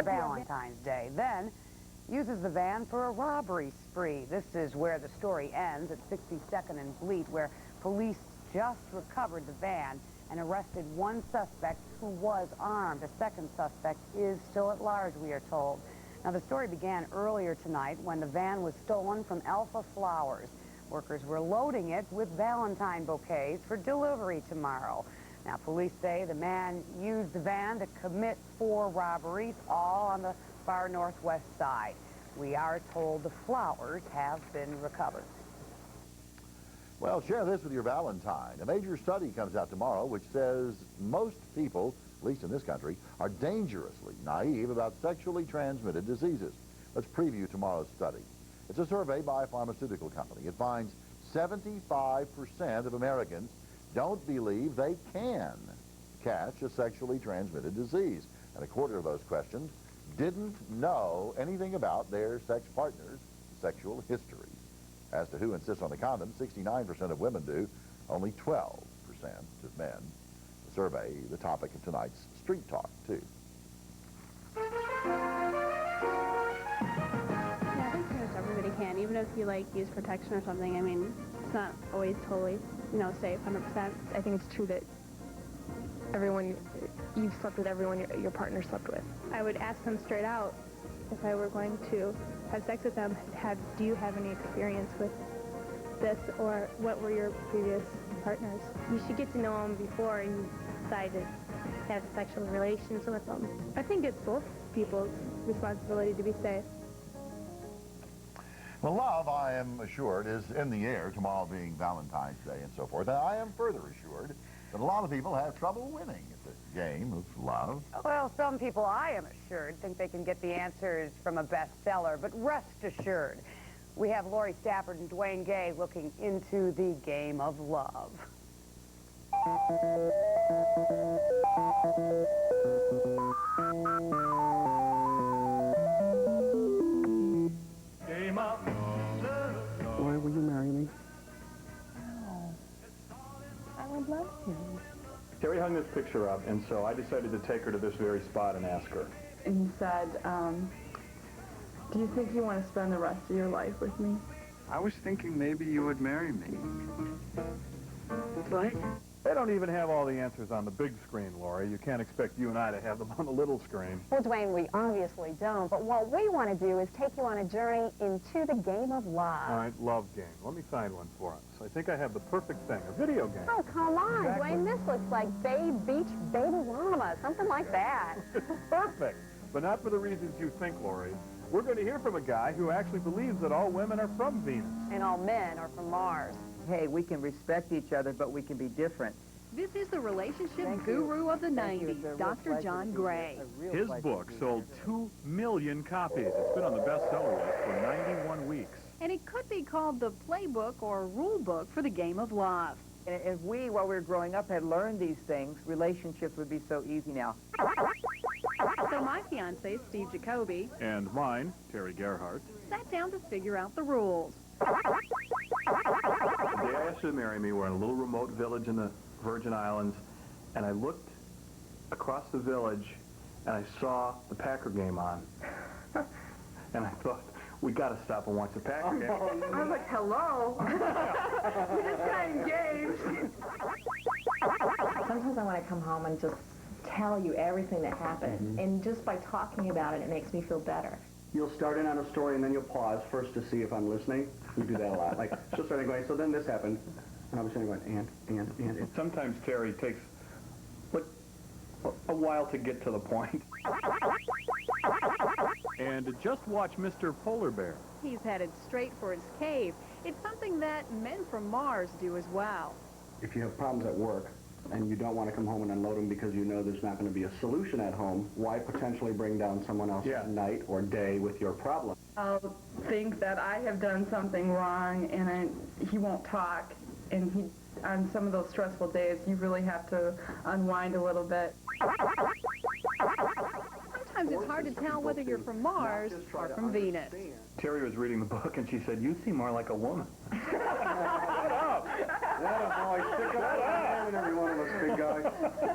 Valentine's Day. Then uses the van for a robbery spree. This is where the story ends at 62nd and Bleat, where police just recovered the van and arrested one suspect who was armed. A second suspect is still at large, we are told. Now, the story began earlier tonight when the van was stolen from Alpha Flowers. Workers were loading it with Valentine bouquets for delivery tomorrow. Now, police say the man used the van to commit 4 robberies, all on the far northwest side. We are told the flowers have been recovered. Well, share this with your Valentine. A major study comes out tomorrow which says most people, at least in this country, are dangerously naive about sexually transmitted diseases. Let's preview tomorrow's study. It's a survey by a pharmaceutical company. It finds 75% of Americans don't believe they can catch a sexually transmitted disease. And a quarter of those questioned didn't know anything about their sex partner's sexual history. As to who insists on the condom, 69% of women do, only 12% of men. The survey, the topic of tonight's Street Talk, too. Yeah, I think pretty much everybody can, even if you, like, use protection or something. I mean, it's not always totally, safe, 100%. I think it's true that you've slept with everyone your partner slept with. I would ask them straight out if I were going to have sex with them, do you have any experience with this, or what were your previous partners? You should get to know them before you decide to have sexual relations with them. I think it's both people's responsibility to be safe. Well, love, I am assured, is in the air, tomorrow being Valentine's Day and so forth. And I am further assured that a lot of people have trouble winning at the game of love. Well, some people, I am assured, think they can get the answers from a bestseller, but rest assured, we have Lori Stafford and Duane Gay looking into the game of love. Game of love. Lori, will you marry me? I would love to. Terry hung this picture up, and so I decided to take her to this very spot and ask her. And he said, do you think you want to spend the rest of your life with me? I was thinking maybe you would marry me. What? They don't even have all the answers on the big screen, Lori. You can't expect you and I to have them on the little screen. Well, Duane, we obviously don't, but what we want to do is take you on a journey into the game of love. All right, love game. Let me find one for us. I think I have the perfect thing, a video game. Oh, come on, Exactly. Duane, this looks like Babe Beach Baby Llama, something like that. Perfect, but not for the reasons you think, Lori. We're going to hear from a guy who actually believes that all women are from Venus. And all men are from Mars. Hey, we can respect each other, but we can be different. This is the relationship guru of the 90s, Dr. John Gray. His book sold 2 million copies. It's been on the bestseller list for 91 weeks. And it could be called the playbook or rule book for the game of love. And if we, while we were growing up, had learned these things, relationships would be so easy now. So my fiancé, Steve Jacoby, And mine, Terry Gerhardt. sat down to figure out the rules. The day I asked her to marry me, we're in a little remote village in the Virgin Islands, and I looked across the village, and I saw the Packer game on. And I thought, we got to stop and watch the Packer game. I was like, hello? We just got engaged. Sometimes I want to come home and just tell you everything that happened. And just by talking about it, it makes me feel better. You'll start in on a story and then you'll pause first to see if I'm listening. You do that a lot. Like, she'll start going, so then this happened. And I'll be sitting going, and. Sometimes Terry takes a while to get to the point. And just watch Mr. Polar Bear. He's headed straight for his cave. It's something that men from Mars do as well. If you have problems at work and you don't want to come home and unload them because you know there's not going to be a solution at home, why potentially bring down someone else's night or day with your problem? I'll think that I have done something wrong, and he won't talk, and on some of those stressful days, you really have to unwind a little bit. Sometimes it's hard to tell whether you're from Mars or from Venus. Terry was reading the book, and she said, you seem more like a woman. Shut up! Boy, stick up every one of us, big guy.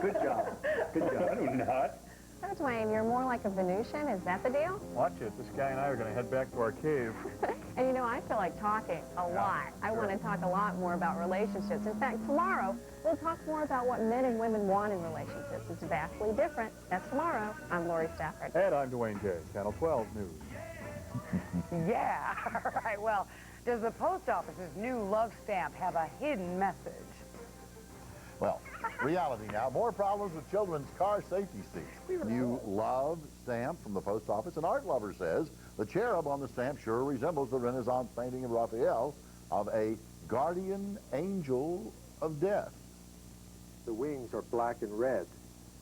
Good job. Good job. I do not. I Duane, you're more like a Venusian. Is that the deal? Watch it. This guy and I are going to head back to our cave. And you know, I feel like talking a lot. I want to talk a lot more about relationships. In fact, tomorrow, we'll talk more about what men and women want in relationships. It's vastly different. That's tomorrow. I'm Lori Stafford. And I'm Duane Gay, Channel 12 News. Yeah, all right. Well, does the post office's new love stamp have a hidden message? Well, reality now. More problems with children's car safety seats. New love stamp from the post office. An art lover says the cherub on the stamp sure resembles the Renaissance painting of Raphael of a guardian angel of death. The wings are black and red,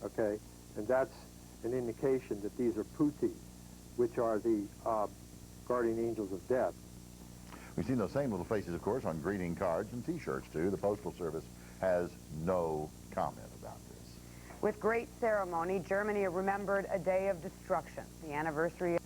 okay? And that's an indication that these are putti, which are the guardian angels of death. We've seen those same little faces, of course, on greeting cards and T-shirts, too. The Postal Service has no comment about this. With great ceremony, Germany remembered a day of destruction, the anniversary of